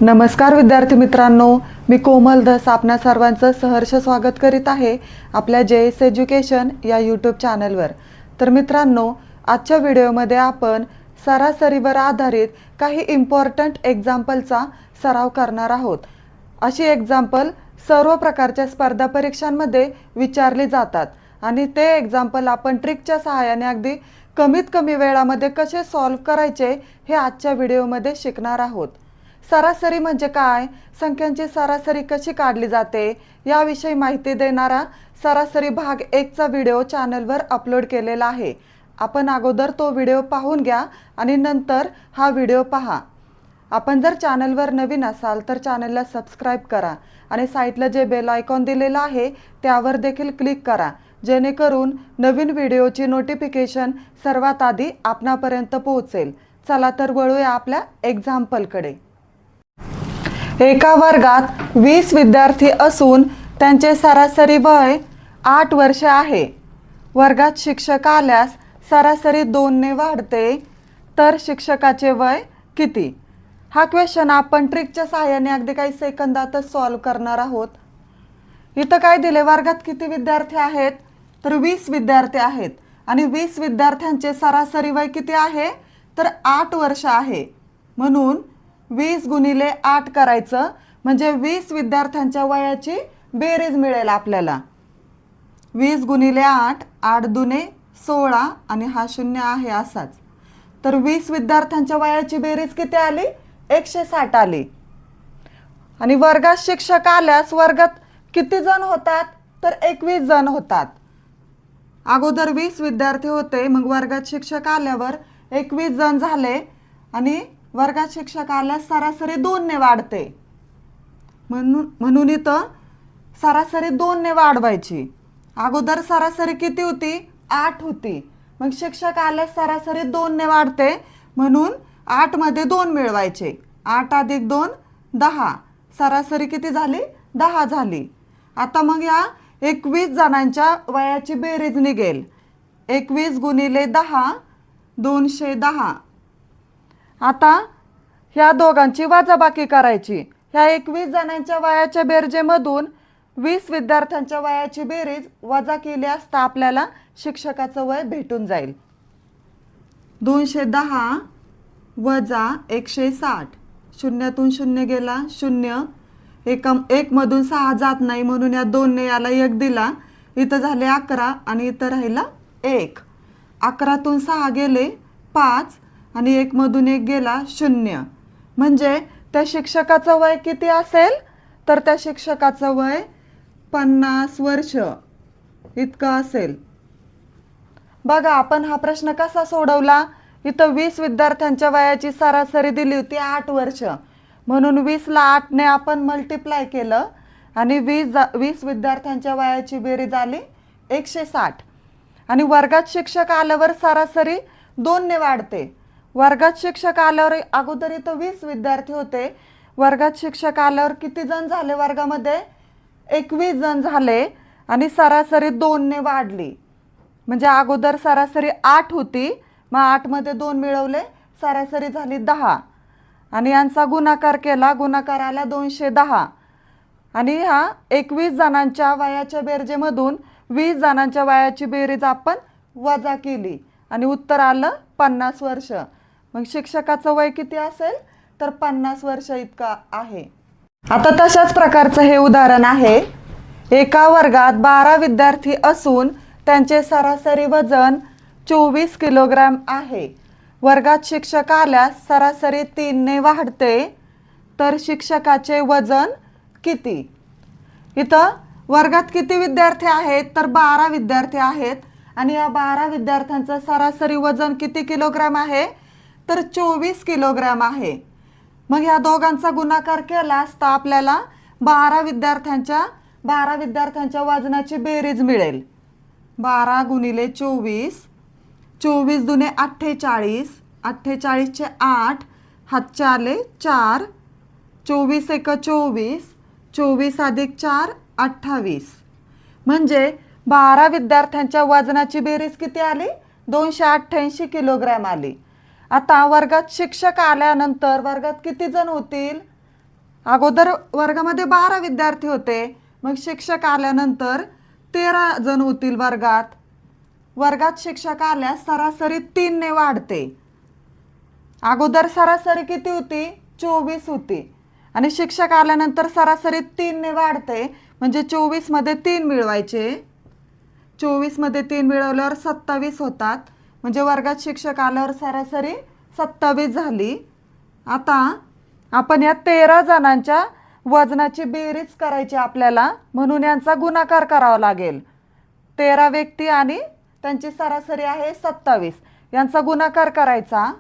नमस्कार विद्यार्थी मित्रांनो, मी कोमल धस आपणा सर्वांचं सहर्ष स्वागत करीत आहे आपल्या JS एज्युकेशन या यूट्यूब चॅनलवर। तर मित्रांनो, आजच्या व्हिडिओमध्ये आपण सरासरीवर आधारित काही इम्पॉर्टंट एक्झाम्पलचा सराव करणार आहोत। अशी एक्झाम्पल सर्व प्रकारच्या स्पर्धा परीक्षांमध्ये विचारली जातात आणि ते एक्झाम्पल आपण ट्रिकच्या सहाय्याने अगदी कमीत कमी वेळामध्ये कसे सॉल्व करायचे हे आजच्या व्हिडिओमध्ये शिकणार आहोत। सरासरी म्हणजे काय, संख्यांची सरासरी कशी काढली जाते याविषयी माहिती देणारा सरासरी भाग 1 चा व्हिडिओ चॅनलवर अपलोड केलेला आहे। आपण अगोदर तो व्हिडिओ पाहून घ्या आणि नंतर हा व्हिडिओ पहा। आपण जर चॅनलवर नवीन असाल तर चॅनलला सबस्क्राइब करा आणि साइडला जे बेल आयकॉन दिलेला आहे त्यावर देखील क्लिक करा, जेणेकरून नवीन व्हिडिओची नोटिफिकेशन सर्वात आधी आपणापर्यंत पोहोचेल। चला तर वळूया आपल्या एक्झाम्पलकडे। एका वर्गात 20 विद्यार्थी असून त्यांचे सरासरी वय 8 वर्षे आहे। वर्गात शिक्षक आल्यास सरासरी 2 ने वाढते, तर शिक्षकाचे वय किती? हा क्वेश्चन आपण ट्रिकच्या सहाय्याने अगदी काही सेकंदातच सॉल्व करणार आहोत। इथं काय दिले, वर्गात किती विद्यार्थी आहेत तर 20 विद्यार्थी आहेत आणि 20 विद्यार्थ्यांचे सरासरी वय किती आहे तर 8 वर्ष आहे। म्हणून 20 गुणिले 8 करायचं म्हणजे 20 विद्यार्थ्यांच्या वयाची बेरीज मिळेल आपल्याला। 20 गुणिले 8, 8 दुने 16 आणि हा 0 आहे असाच। तर 20 विद्यार्थ्यांच्या वयाची बेरीज किती आली? 160 आली। आणि वर्गात शिक्षक आल्यास वर्गात किती जण होतात तर 21 जण होतात। अगोदर 20 विद्यार्थी होते, मग वर्गात शिक्षक आल्यावर 21 जण झाले आणि वर्गात शिक्षक आल्यास सरासरी 2 ने वाढते। म्हणून इथं सरासरी 2 ने वाढवायची। अगोदर सरासरी किती होती? 8 होती। मग शिक्षक आल्यास सरासरी 2 ने वाढते, म्हणून 8 मध्ये 2 मिळवायचे। 8 अधिक 2 10, सरासरी किती झाली? 10 झाली। आता मग या 21 जणांच्या वयाची बेरीज निघेल। 21 गुणिले 10 210। आता ह्या दोघांची वजाबाकी करायची। ह्या 21 जणांच्या वयाच्या बेरजेमधून 20 विद्यार्थ्यांच्या वयाची बेरीज वजा केली असता आपल्याला शिक्षकाचं वय भेटून जाईल। 210 वजा 160, शून्यातून 0 गेला 0, एक मधून 6 जात नाही म्हणून या 2 ने याला 1 दिला, इथं झाले 11 आणि इथं राहिला 1। 11तून 6 गेले 5 आणि 1 मधून 1 गेला 0। म्हणजे त्या शिक्षकाचं वय किती असेल तर त्या शिक्षकाचं वय 50 वर्ष इतकं असेल। बघा आपण हा प्रश्न कसा सोडवला। इथं 20 विद्यार्थ्यांच्या वयाची सरासरी दिली होती 8 वर्ष, म्हणून 20 ला 8 ने आपण मल्टिप्लाय केलं आणि 20 विद्यार्थ्यांच्या वयाची बेरीज आली 160। आणि वर्गात शिक्षक आल्यावर सरासरी 2 ने वाढते। वर्गात शिक्षक आल्यावर अगोदर इथं 20 विद्यार्थी होते, वर्गात शिक्षक आल्यावर किती जण झाले? वर्गामध्ये 21 जण झाले आणि सरासरी 2 ने वाढली। म्हणजे अगोदर सरासरी 8 होती, मग 8 मध्ये 2 मिळवले, सरासरी झाली 10 आणि यांचा गुणाकार केला, गुणाकार आला 210। आणि ह्या 21 जणांच्या वयाच्या बेरजेमधून 20 जणांच्या वयाची बेरीज आपण वजा केली आणि उत्तर आलं 50 वर्ष। मग शिक्षकाचं वय किती असेल तर 50 वर्ष इतका आहे। आता तशाच प्रकारचं हे उदाहरण आहे। एका वर्गात 12 विद्यार्थी असून त्यांचे सरासरी वजन 24 किलोग्रॅम आहे। वर्गात शिक्षक आल्यास सरासरी 3 ने वाढते, तर शिक्षकाचे वजन किती? इथं वर्गात किती विद्यार्थी आहेत तर 12 विद्यार्थी आहेत आणि या 12 विद्यार्थ्यांचं सरासरी वजन किती किलोग्रॅम आहे तर 24 किलोग्रॅम आहे। मग या दोघांचा गुणाकार केला असता आपल्याला 12 विद्यार्थ्यांच्या वजनाची बेरीज मिळेल। 12 गुणिले 24, 24 दुने 48, 48 चे 8, हातचे आले 4, 24 एक 24, 24 अधिक 4 28। म्हणजे 12 विद्यार्थ्यांच्या वजनाची बेरीज किती आली? 288 किलोग्रॅम आली। आता वर्गात शिक्षक आल्यानंतर वर्गात किती जण होतील अगोदर वर्गामध्ये 12 विद्यार्थी होते, मग शिक्षक आल्यानंतर 13 जण होतील वर्गात. वर्गात शिक्षक आल्यास सरासरी 3 ने वाढते. अगोदर सरासरी किती होती? 24 होती आणि शिक्षक आल्यानंतर सरासरी 3 ने वाढते, म्हणजे 24 मध्ये 3 मिळवायचे. 24 मध्ये 3 मिळवल्यावर 27 होतात, म्हणजे वर्गात शिक्षक आल्यावर सरासरी 27 झाली. आता आपण या 13 जणांच्या वजनाची बेरीज करायची आपल्याला, म्हणून यांचा गुणाकार करावा लागेल. 13 व्यक्ती आणि त्यांची सरासरी आहे 27, यांचा गुणाकार करायचा.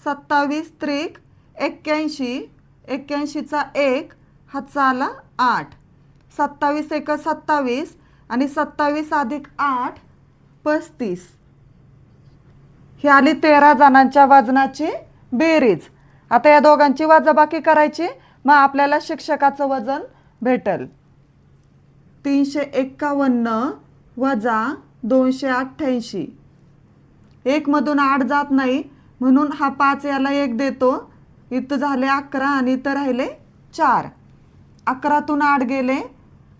27 त्रिक 81, 81चा 1 हातचा आला 8, 27 एक 27 आणि 27 अधिक 8 35. ही आली 13 जणांच्या वजनाची बेरीज. आता या दोघांची वजाबाकी करायची, मग आपल्याला शिक्षकाचं वजन भेटेल. 351 वजा 288. 1 मधून 8 जात नाही, म्हणून हा 5 याला 1 देतो. इथं झाले 11 आणि इथं राहिले 4. 11तून 8 गेले,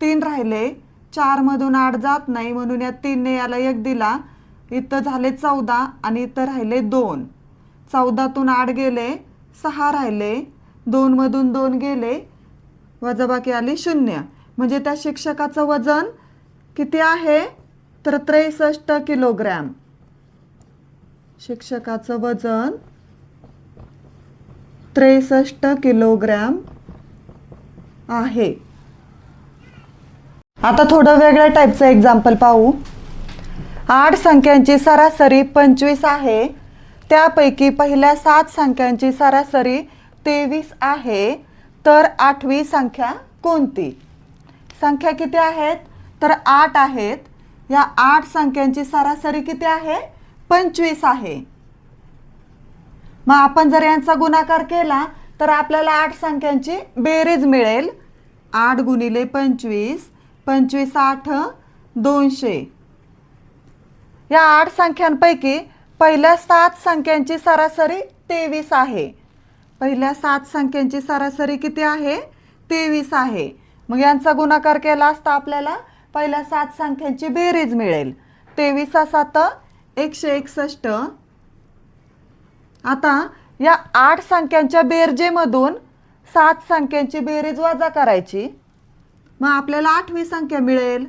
3 राहिले. 4 मधून 8 जात नाही, म्हणून या 3 ने याला 1 दिला. इथं झाले 14 आणि इथं राहिले 2. 14तून 8 गेले, 6 राहिले. 2 मधून 2 गेले, वजाबाकी आली 0. म्हणजे त्या शिक्षकाचं वजन किती आहे? तर 63 किलोग्रॅम. शिक्षकाचं वजन 63 किलोग्रॅम आहे. आता थोडं वेगळ्या टाईपचं एक्झाम्पल पाहू. 8 संख्यांची सरासरी 25 आहे. त्यापैकी पहिल्या 7 संख्यांची सरासरी 23 आहे. तर 8वी संख्या कोणती? संख्या किती आहेत? तर 8 आहेत. या 8 संख्यांची सरासरी किती आहे? 25 आहे. मग आपण जर यांचा गुणाकार केला तर आपल्याला 8 संख्यांची बेरीज मिळेल. 8 गुणिले 25, 25 8 200. या 8 संख्यांपैकी पहिल्या 7 संख्यांची सरासरी 23 आहे. पहिल्या 7 संख्यांची सरासरी किती आहे? 23 आहे. मग यांचा गुणाकार केला असता आपल्याला पहिल्या 7 संख्यांची बेरीज मिळेल. 23 7 161. आता या 8 संख्यांच्या बेरजेमधून 7 संख्यांची बेरीज वजा करायची, मग आपल्याला 8वी संख्या मिळेल.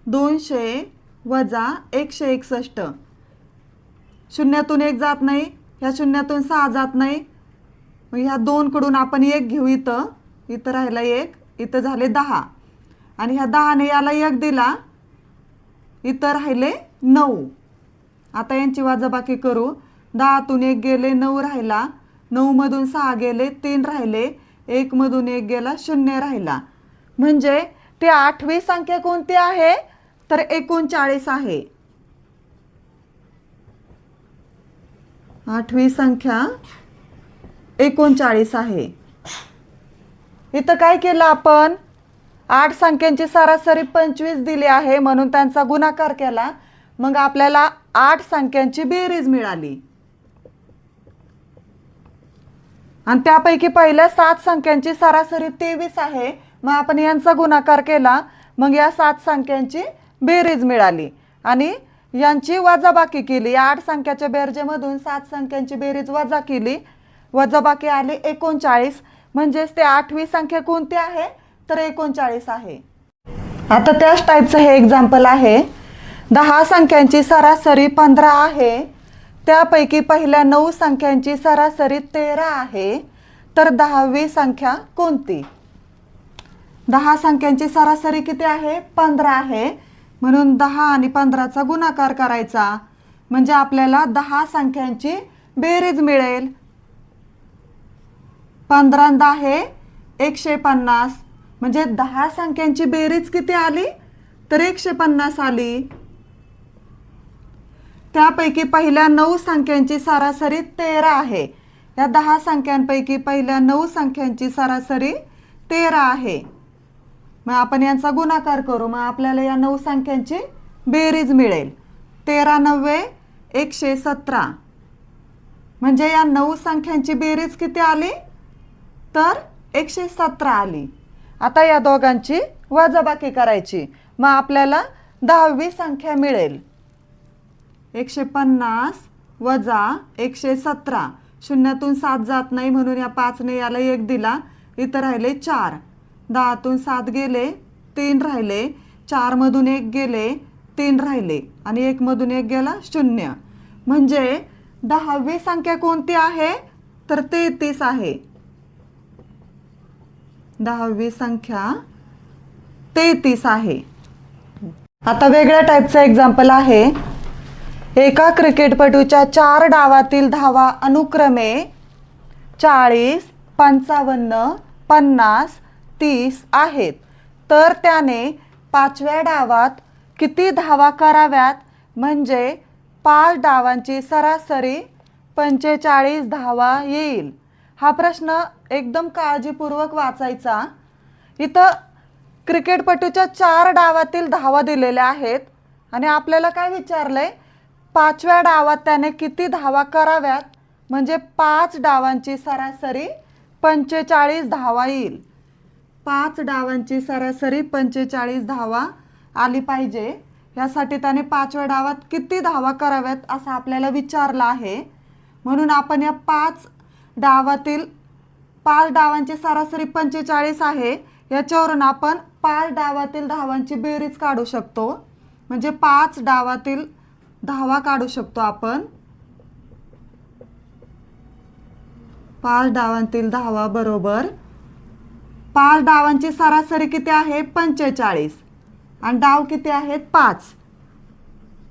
200 वजा 161. शून्यातून 1 जात नाही, ह्या शून्यातून 6 जात नाही, मग ह्या 2 कडून आपण 1 घेऊ. इथं राहिला 1, इथं झाले 10 आणि ह्या 10 ने याला 1 दिला. इथं राहिले 9. आता यांची वजाबाकी करू. 10तून 1 गेले, 9 राहिला. 9 मधून 6 गेले, 3 राहिले. 1 मधून 1 गेला, 0 राहिला. म्हणजे ती 8वी संख्या कोणती आहे? तर 39 आहे. 8वी संख्या 39 आहे. इथं काय केलं आपण? 8 संख्यांची सरासरी 25 दिली आहे, म्हणून त्यांचा गुणाकार केला. मग आपल्याला 8 संख्यांची बेरीज मिळाली आणि त्यापैकी पहिल्या 7 संख्यांची सरासरी 23 आहे. मग आपण यांचा गुणाकार केला, मग या 7 संख्यांची बेरीज मिळाली आणि यांची वजाबाकी केली. 8 संख्याच्या बेरजेमधून 7 संख्यांची बेरीज वजा केली, वजाबाकी आली 39. म्हणजेच ते 8वी संख्या कोणती आहे? तर 39 आहे. आता त्याच टाईपचं हे एक्झाम्पल आहे. 10 संख्यांची सरासरी 15 आहे. त्यापैकी पहिल्या 9 संख्यांची सरासरी 13 आहे. तर 10वी संख्या कोणती? 10 संख्यांची सरासरी किती आहे? 15 आहे. म्हणून 10 आणि 15चा गुणाकार करायचा, म्हणजे आपल्याला 10 संख्यांची बेरीज मिळेल. 15 10 150. म्हणजे 10 संख्यांची बेरीज किती आली? तर 150 आली. त्यापैकी पहिल्या 9 संख्यांची सरासरी 13 आहे. या 10 संख्यांपैकी पहिल्या 9 संख्यांची सरासरी 13 आहे. मग आपण यांचा गुणाकार करू, मग आपल्याला या 9 संख्यांची बेरीज मिळेल. 13 9 117. म्हणजे या 9 संख्यांची बेरीज किती आली? तर 117 आली. आता या दोघांची वजाबाकी करायची. मग आपल्याला 10वी संख्या मिळेल. 150 वजा 117. शून्यातून 7 जात नाही म्हणून या 5ने याला 1 दिला. इथं राहिले 4. 10तून 7 गेले, 3 राहिले. 4 मधून 1 गेले, 3 राहिले. आणि 1 मधून 1 गेला 0. म्हणजे 10वी संख्या कोणती आहे तर 33 आहे. 10वी संख्या 33 आहे. आता वेगळ्या टाईपचं एक्झाम्पल आहे. एका क्रिकेटपटूच्या 4 डावातील धावा अनुक्रमे 40, 55, 50, 30 आहेत. तर त्याने 5व्या डावात किती धावा कराव्यात म्हणजे 5 डावांची सरासरी 45 धावा येईल. हा प्रश्न एकदम काळजीपूर्वक वाचायचा. इथं क्रिकेटपटूच्या 4 डावातील धावा दिलेल्या आहेत आणि आपल्याला काय विचारलंय 5व्या डावात त्याने किती धावा कराव्यात म्हणजे 5 डावांची सरासरी 45 धावा येईल. 5 डावांची सरासरी 45 धावा आली पाहिजे. यासाठी त्याने 5व्या डावात किती धावा कराव्यात असं आपल्याला विचारलं आहे. म्हणून आपण या 5 डावांची सरासरी 45 आहे. याच्यावरून आपण 5 डावातील धावांची बेरीज काढू शकतो. म्हणजे 5 डावातील धावा काढू शकतो आपण. 5 डावांतील धावा बरोबर 5 डावांची सरासरी किती आहे 45 आणि डाव किती आहेत 5.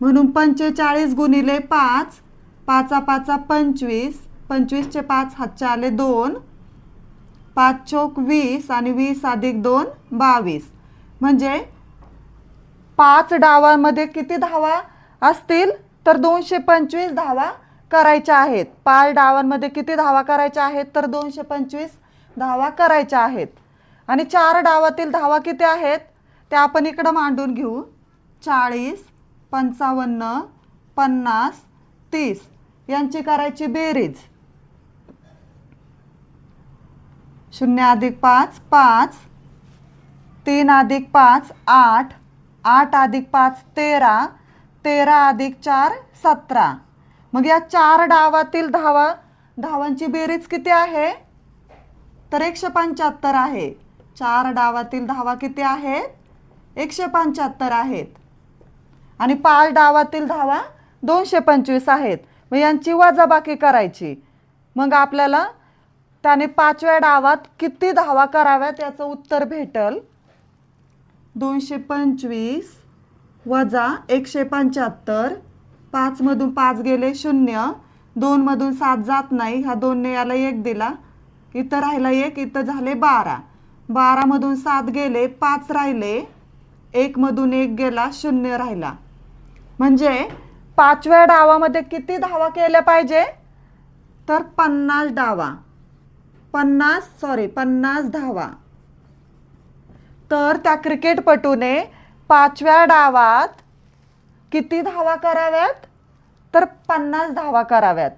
म्हणून 45 गुणिले 5. 5 5 25. 25 चे 5 हातचे आले 2. 5 चोक 20 आणि 20 अधिक 2 22. म्हणजे 5 डावांमध्ये किती धावा असतील तर 225 धावा करायच्या आहेत. 5 डावांमध्ये किती धावा करायच्या आहेत तर 225 धावा करायच्या आहेत. आणि 4 डावातील धावा किती आहेत ते आपण इकडं मांडून घेऊ. 40, 55, 50, 30 यांची करायची बेरीज. 0 अधिक 5 5. 3 अधिक 5 8. 8 अधिक 5 13. 13 अधिक 4 17. मग या 4 डावातील धावांची बेरीज किती आहे तर 175 आहे. 4 डावातील धावा किती आहेत 175 आहेत. आणि 5 डावातील धावा 225 आहेत. मग यांची वजाबाकी करायची. मग आपल्याला त्याने 5व्या डावात किती धावा कराव्यात याचं उत्तर भेटल. 225 वजा 175. 5 मधून 5 गेले 0. 2 मधून 7 जात नाही. ह्या 2 ने याला 1 दिला. इथं राहिला 1. इथं झाले 12. 12 मधून 7 गेले 5 राहिले. 1 मधून 1 गेला 0 राहिला. म्हणजे 5व्या डावामध्ये किती धावा केल्या पाहिजे तर 50 डावा 50 धावा. तर त्या क्रिकेटपटूने 5व्या डावात किती धावा कराव्यात तर 50 धावा कराव्यात.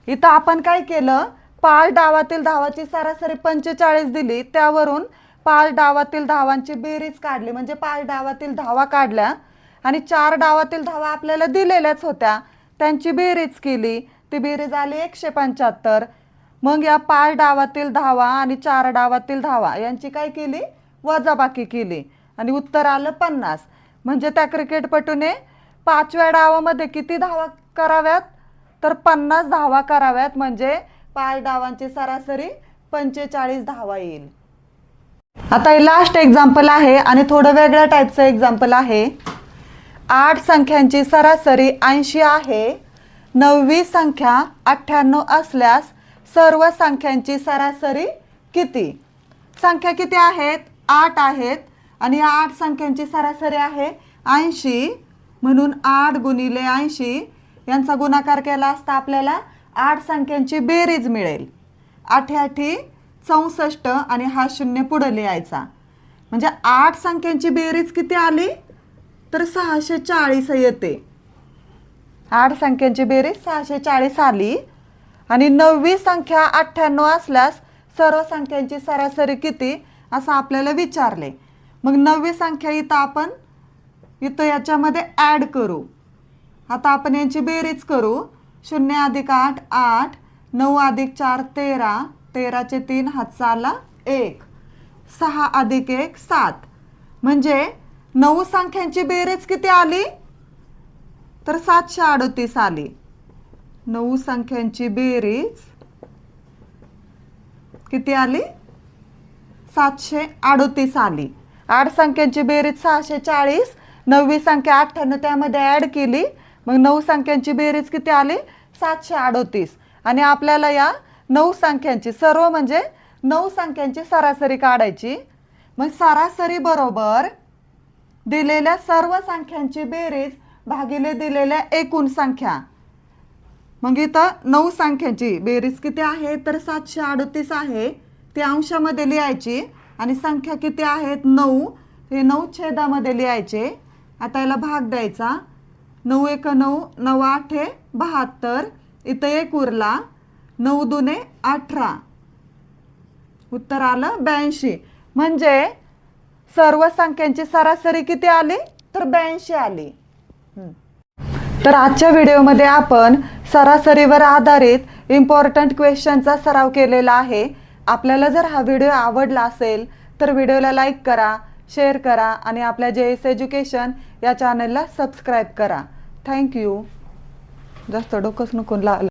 इथं आपण काय केलं 5 डावातील धावाची सरासरी 45 दिली. त्यावरून 5 डावातील धावांची बेरीज काढली. म्हणजे 5 डावातील धावा काढल्या आणि 4 डावातील धावा आपल्याला दिलेल्याच होत्या. त्यांची बेरीज केली. ती बेरीज आली 175. मग या 5 डावातील धावा आणि 4 डावातील धावा यांची काय केली वजाबाकी केली आणि उत्तर आलं 50. म्हणजे त्या क्रिकेटपटूने 5व्या डावामध्ये किती धावा कराव्यात तर 50 धावा कराव्यात. म्हणजे 5 डावांची सरासरी 45 धावा येईल. आता हे लास्ट एक्झाम्पल आहे आणि थोडं वेगळ्या टाईपचं एक्झाम्पल आहे. 8 संख्यांची सरासरी 80 आहे. 9वी संख्या 98 असल्यास सर्व संख्यांची सरासरी किती. संख्या किती आहेत 8 आहेत आणि या 8 संख्यांची सरासरी आहे 80. म्हणून 8 गुणिले 80 यांचा गुणाकार केला असता आपल्याला 8 संख्यांची बेरीज मिळेल. 8 8 64 आणि हा 0 पुढे लिहायचा. म्हणजे 8 संख्यांची बेरीज किती आली तर 640 येते. 8 संख्यांची बेरीज 640 आली. आणि 9वी संख्या 98 असल्यास सर्व संख्यांची सरासरी किती असं आपल्याला विचारले. मग 9वी संख्या इथं याच्यामध्ये ॲड करू. आता आपण यांची बेरीज करू. 0 + 8 8, 9 + 4 13, 13चे 3 हातचा आला 1, 6 + 1 7. म्हणजे 9 संख्यांची बेरीज किती आली तर 738 आली. 9 संख्यांची बेरीज किती आली 738 आली. 8 संख्यांची बेरीज 640, 9वी संख्या 98 त्यामध्ये ॲड केली. मग 9 संख्यांची बेरीज किती आली 738. आणि आपल्याला या 9 संख्यांची सर्व म्हणजे 9 संख्यांची सरासरी काढायची. मग सरासरी बरोबर दिलेल्या सर्व संख्यांची बेरीज भागिले दिलेल्या एकूण संख्या. मग इथं 9 संख्यांची बेरीज किती आहे तर 738 आहे, ती अंशामध्ये लिहायची. आणि संख्या किती आहेत 9, हे 9 छेदामध्ये लिहायचे. आता याला भाग द्यायचा. 9 × 9, 9 × 8 72, इथं 1 उरला, 9 × 2 = 18, उत्तर आलं 82. म्हणजे सर्व संख्यांची सरासरी किती आली तर 82 आली. तर आजच्या व्हिडिओमध्ये आपण सरासरीवर आधारित इम्पॉर्टंट क्वेश्चनचा सराव केलेला आहे. आपल्याला जर हा व्हिडिओ आवडला असेल तर व्हिडिओला लाईक करा, शेअर करा आणि आपल्या JS एज्युकेशन या चॅनलला सबस्क्राईब करा. थँक्यू. जास्त डोकंच नको लावलं.